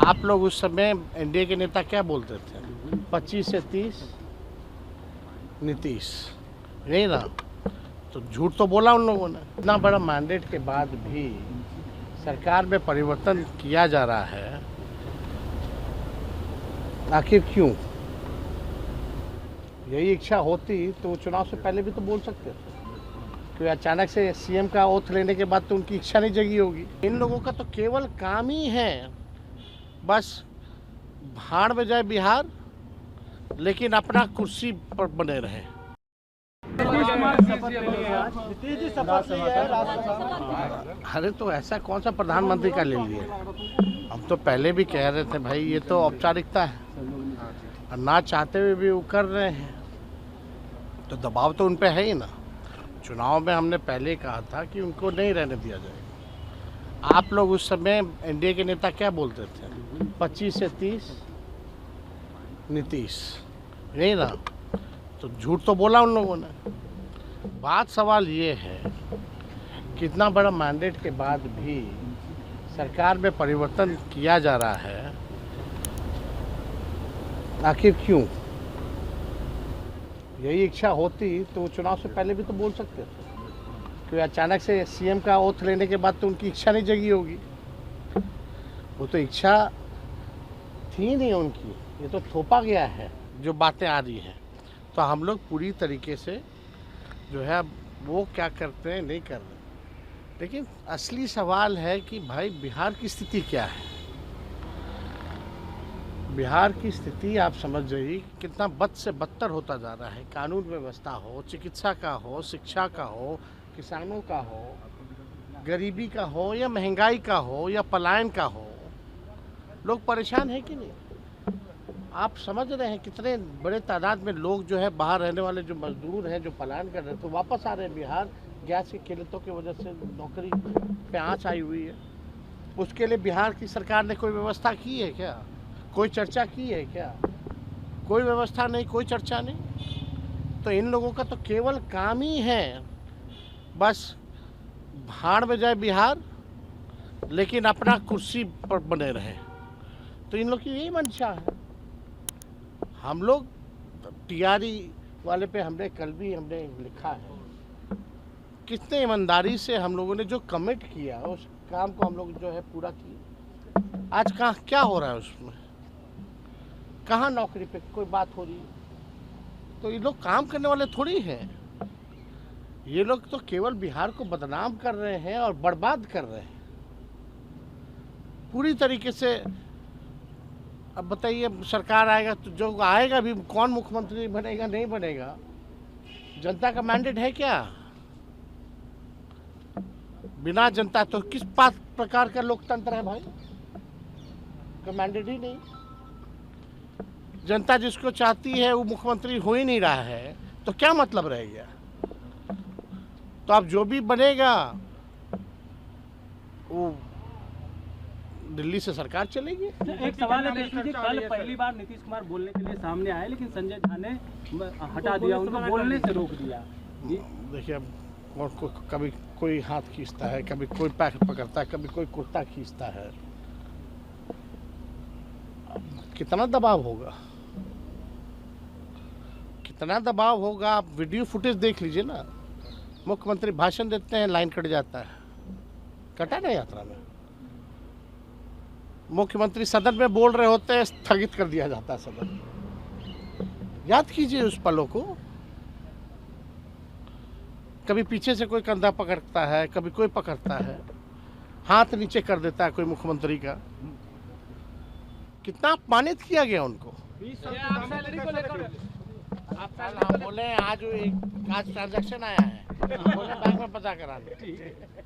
आप लोग उस समय एनडीए के नेता क्या बोलते थे? 25 से 30 नीतीश, यही ना? तो झूठ तो बोला उन लोगों ने। इतना बड़ा मैंडेट के बाद भी सरकार में परिवर्तन किया जा रहा है, आखिर क्यों? यही इच्छा होती तो चुनाव से पहले भी तो बोल सकते थे। कि अचानक से सीएम का ओथ लेने के बाद तो उनकी इच्छा नहीं जगी होगी। इन लोगों का तो केवल काम ही है बस भाड़ में जाए बिहार, लेकिन अपना कुर्सी पर बने रहे। अरे तो ऐसा कौन सा प्रधानमंत्री का ले लिए? हम तो पहले भी कह रहे थे भाई ये तो औपचारिकता है, और ना चाहते हुए भी वो कर रहे हैं, तो दबाव तो उन पे है ही ना। चुनाव में हमने पहले कहा था कि उनको नहीं रहने दिया जाएगा। आप लोग उस समय एनडीए के नेता क्या बोलते थे? 25 से 30 नीतीश, यही ना? तो झूठ तो बोला उन लोगों ने। बात सवाल ये है कि इतना बड़ा मैंडेट के बाद भी सरकार में परिवर्तन किया जा रहा है, आखिर क्यों? यही इच्छा होती तो चुनाव से पहले भी तो बोल सकते थे। कि अचानक से सीएम का ओथ लेने के बाद तो उनकी इच्छा नहीं जगी होगी। वो तो इच्छा थी नहीं उनकी, ये तो थोपा गया है जो बातें आ रही हैं। तो हम लोग पूरी तरीके से जो है वो क्या करते हैं नहीं कर रहे। लेकिन असली सवाल है कि भाई बिहार की स्थिति क्या है? बिहार की स्थिति आप समझ जाइए कितना बद से बदतर होता जा रहा है। कानून व्यवस्था हो, चिकित्सा का हो, शिक्षा का हो, किसानों का हो, गरीबी का हो या महंगाई का हो या पलायन का हो, लोग परेशान हैं कि नहीं? आप समझ रहे हैं कितने बड़े तादाद में लोग जो है बाहर रहने वाले जो मजदूर हैं, जो पलायन कर रहे हैं, तो वापस आ रहे हैं बिहार। गैस की किल्लतों की वजह से नौकरी पे आँच आई हुई है। उसके लिए बिहार की सरकार ने कोई व्यवस्था की है क्या? कोई चर्चा की है क्या? कोई व्यवस्था नहीं, कोई चर्चा नहीं। तो इन लोगों का तो केवल काम ही है बस भाड़ में जाए बिहार, लेकिन अपना कुर्सी पर बने रहे। तो इन लोग की यही मंशा है। हम लोग टीआरई वाले पे हमने कल भी लिखा है, कितने ईमानदारी से हम लोगों ने जो कमिट किया उस काम को हम लोग जो है पूरा किया। आज कहाँ क्या हो रहा है उसमें? कहाँ नौकरी पे कोई बात हो रही है? तो ये लोग काम करने वाले थोड़ी हैं। ये लोग तो केवल बिहार को बदनाम कर रहे हैं और बर्बाद कर रहे हैं पूरी तरीके से। अब बताइए सरकार आएगा तो जो आएगा भी कौन मुख्यमंत्री बनेगा नहीं बनेगा? जनता का मैंडेट है क्या? बिना जनता तो किस प्रकार का लोकतंत्र है भाई? का मैंडेट ही नहीं। जनता जिसको चाहती है वो मुख्यमंत्री हो ही नहीं रहा है, तो क्या मतलब रह गया? तो अब जो भी बनेगा वो दिल्ली से सरकार चलेगी। एक सवाल है जी, कल पहली बार नीतीश कुमार बोलने के लिए सामने आए, लेकिन संजय झा ने हटा दिया, उनको बोलने से रोक दिया। देखिए अब कभी कोई हाथ खींचता है, कभी कोई पैर पकड़ता है, कभी कोई कुर्ता खींचता है। कितना दबाव होगा, कितना दबाव होगा? आप वीडियो फुटेज देख लीजिए ना। मुख्यमंत्री भाषण देते हैं, लाइन कट जाता है। कटा ना यात्रा में? मुख्यमंत्री सदन में बोल रहे होते हैं, स्थगित कर दिया जाता है सदन। याद कीजिए उस पलों को। कभी पीछे से कोई कंधा पकड़ता है, कभी कोई पकड़ता है, हाथ नीचे कर देता है कोई मुख्यमंत्री का। कितना अपमानित किया गया उनको। आप बोले आज ट्रांजैक्शन आया है, बोले बैंक में पता करा दे।